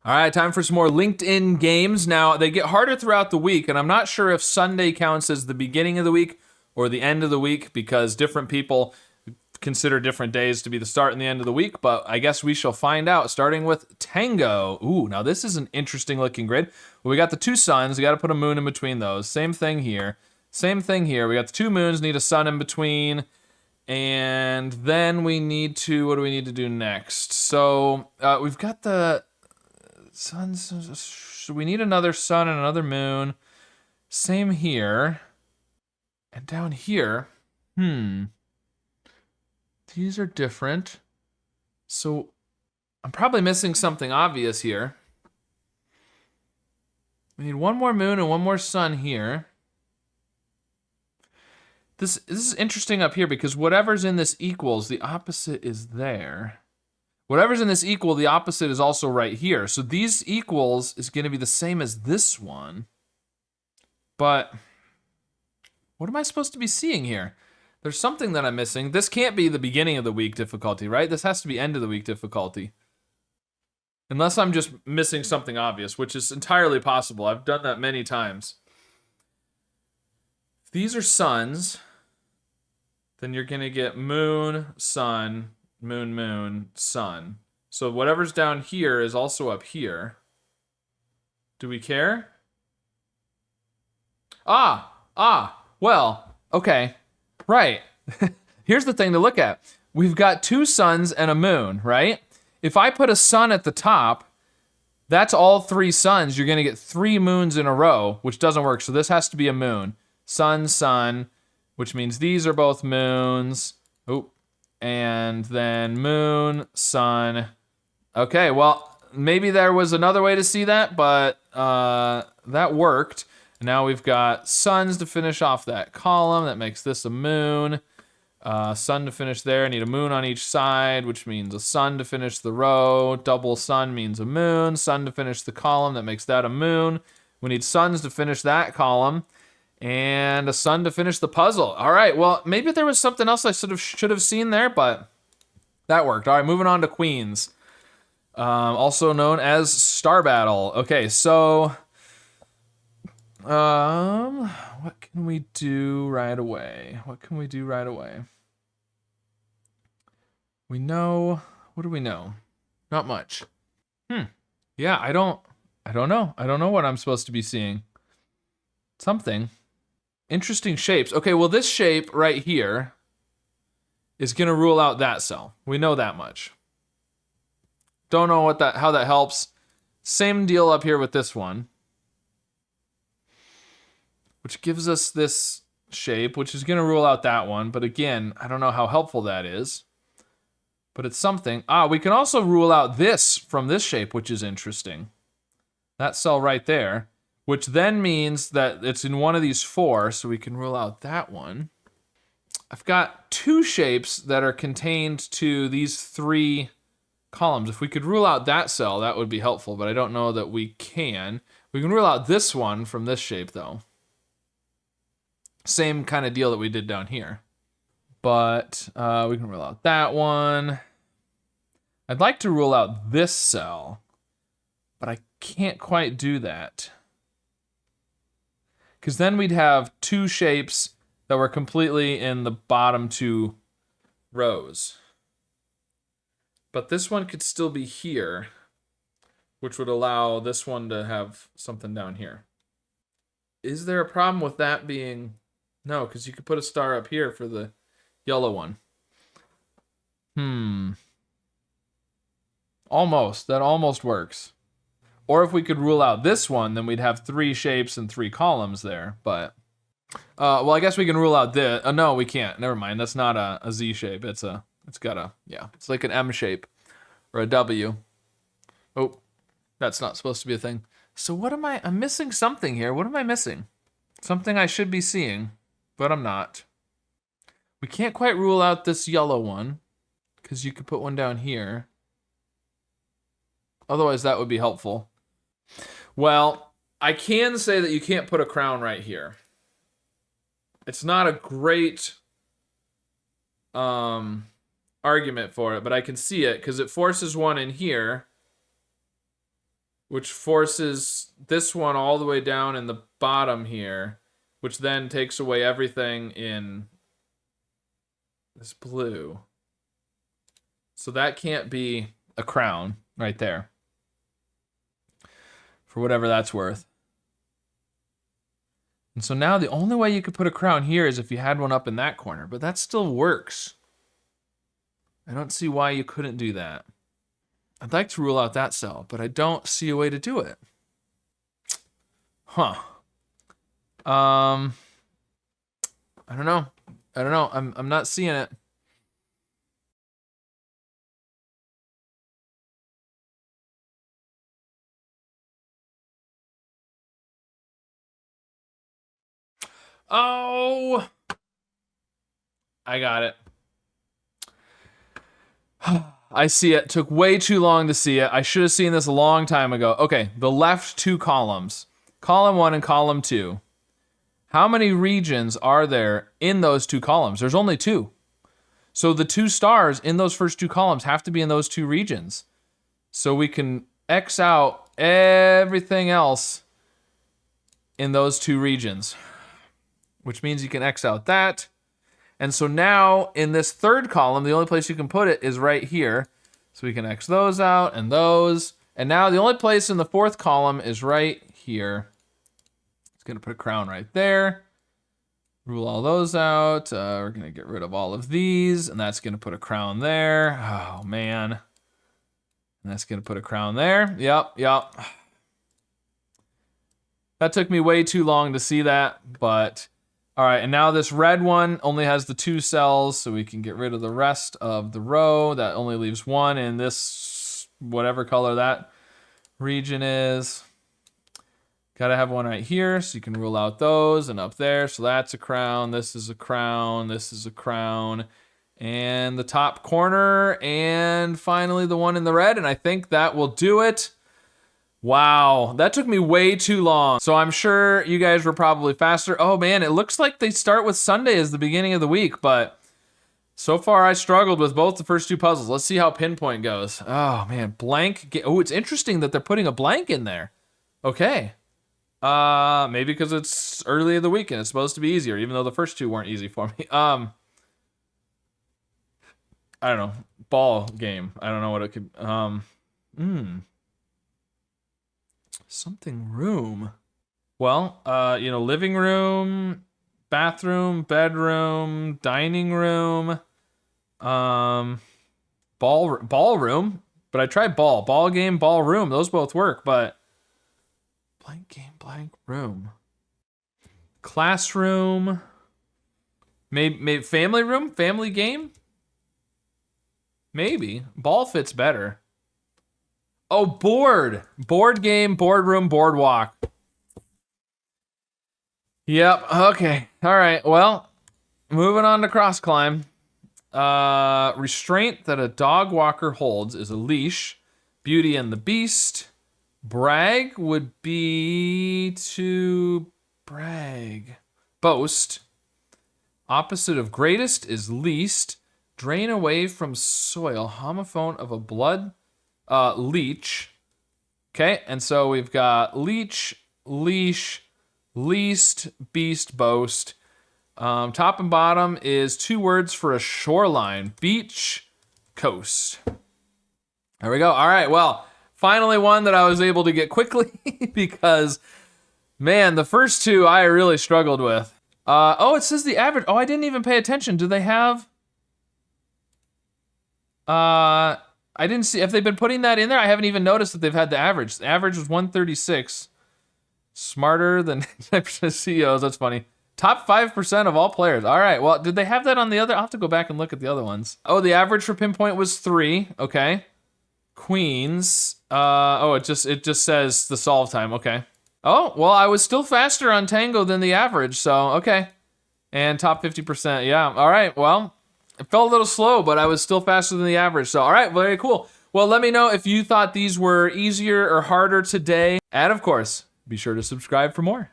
All right, time for some more LinkedIn games. Now, they get harder throughout the week, and I'm not sure if Sunday counts as the beginning of the week or the end of the week because different people consider different days to be the start and the end of the week, but I guess we shall find out, starting with Tango. Ooh, now this is an interesting looking grid. Well, we got the two suns. We got to put a moon in between those. Same thing here. Same thing here. We got the two moons, need a sun in between. And then we need to, what do we need to do next? So we've got the suns. So we need another sun and another moon. Same here. And down here, these are different. So I'm probably missing something obvious here. We need one more moon and one more sun here. This is interesting up here because whatever's in this equals, the opposite is there. Whatever's in this equal, the opposite is also right here. So these equals is going to be the same as this one. But what am I supposed to be seeing here? There's something that I'm missing. This can't be the beginning of the week difficulty, right? This has to be end of the week difficulty. Unless I'm just missing something obvious, which is entirely possible. I've done that many times. If these are suns, then you're going to get moon, sun, moon, moon, sun. So whatever's down here is also up here. Do we care? Well, okay. Right. Here's the thing to look at. We've got two suns and a moon, right? If I put a sun at the top, that's all three suns. You're going to get three moons in a row, which doesn't work. So this has to be a moon. Sun, sun, which means these are both moons. Oh, and then moon, sun. Okay, well, maybe there was another way to see that, but that worked. And now we've got suns to finish off that column. That makes this a moon. Sun to finish there. I need a moon on each side, which means a sun to finish the row. Double sun means a moon. Sun to finish the column. That makes that a moon. We need suns to finish that column. And a sun to finish the puzzle. All right, well, maybe there was something else I should have seen there, but that worked. All right, moving on to Queens. Also known as Star Battle. Okay, so what can we do right away? We know, what do we know? Not much. Yeah, I don't know. I don't know what I'm supposed to be seeing. Something. Interesting shapes. Okay, well, this shape right here is gonna rule out that cell. We know that much. Don't know how that helps. Same deal up here with this one, which gives us this shape, which is gonna rule out that one. But again, I don't know how helpful that is. But it's something. We can also rule out this from this shape, which is interesting. That cell right there, which then means that it's in one of these four, so we can rule out that one. I've got two shapes that are contained to these three columns. If we could rule out that cell, that would be helpful, but I don't know that we can. We can rule out this one from this shape, though. Same kind of deal that we did down here. But we can rule out that one. I'd like to rule out this cell, but I can't quite do that. Because then we'd have two shapes that were completely in the bottom two rows. But this one could still be here, which would allow this one to have something down here. Is there a problem with that being... No, because you could put a star up here for the yellow one. Almost. That almost works. Or if we could rule out this one, then we'd have three shapes and three columns there. But, well, I guess we can rule out this. No, we can't. Never mind. That's not a Z shape. It's like an M shape or a W. Oh, that's not supposed to be a thing. So what am I'm missing something here. What am I missing? Something I should be seeing, but I'm not. We can't quite rule out this yellow one because you could put one down here. Otherwise, that would be helpful. Well, I can say that you can't put a crown right here. It's not a great argument for it, but I can see it because it forces one in here. which forces this one all the way down in the bottom here, which then takes away everything in this blue. So that can't be a crown right there, for whatever that's worth. And so now the only way you could put a crown here is if you had one up in that corner, but that still works. I don't see why you couldn't do that. I'd like to rule out that cell, but I don't see a way to do it. Huh. I don't know. I'm not seeing it. Oh, I got it. I see it. Took way too long to see it. I should have seen this a long time ago. Okay, the left two columns. Column 1 and column 2. How many regions are there in those two columns? There's only 2. So the 2 stars in those first 2 columns have to be in those 2 regions. So we can X out everything else in those 2 regions, which means you can X out that. And so now in this third column, the only place you can put it is right here. So we can X those out and those. And now the only place in the fourth column is right here. It's gonna put a crown right there. Rule all those out. We're gonna get rid of all of these, and that's gonna put a crown there. Oh man. And that's gonna put a crown there. Yep. That took me way too long to see that, but all right, and now this red one only has the 2 cells, so we can get rid of the rest of the row. That only leaves 1 in this, whatever color that region is. Gotta have 1 right here, so you can rule out those, and up there, so that's a crown, this is a crown, this is a crown, and the top corner, and finally the one in the red, and I think that will do it. Wow, that took me way too long. So I'm sure you guys were probably faster. Oh man, it looks like they start with Sunday as the beginning of the week, but so far I struggled with both the first 2 puzzles. Let's see how Pinpoint goes. Oh man, blank. Oh, it's interesting that they're putting a blank in there. Okay. Maybe because it's early in the week and it's supposed to be easier, even though the first 2 weren't easy for me. I don't know. Ball game. I don't know what it could. Something room. Well, living room, bathroom, bedroom, dining room, ballroom. But I tried ball game, ballroom. Those both work, but blank game, blank room, classroom, maybe family room, family game. Maybe ball fits better. Oh, board game, boardroom, boardwalk. Yep, okay. All right, well, moving on to Crossclimb. Restraint that a dog walker holds is a leash. Beauty and the Beast. Brag would be to brag. Boast. Opposite of greatest is least. Drain away from soil. Homophone of a blood. Leech. Okay, and so we've got leech, leash, least, beast, boast. Top and bottom is 2 words for a shoreline. Beach, coast. There we go. All right, well, finally one that I was able to get quickly because, man, the first 2 I really struggled with. Oh, it says the average. Oh, I didn't even pay attention. Do they have... I didn't see, if they've been putting that in there, I haven't even noticed that they've had the average. The average was 136. Smarter than CEOs, that's funny. Top 5% of all players. All right, well, did they have that on the other? I'll have to go back and look at the other ones. Oh, the average for Pinpoint was 3, okay. Queens, it just says the solve time, okay. Oh, well, I was still faster on Tango than the average, so, okay. And top 50%, yeah, all right, well. It felt a little slow, but I was still faster than the average. So, all right, very cool. Well, let me know if you thought these were easier or harder today. And of course, be sure to subscribe for more.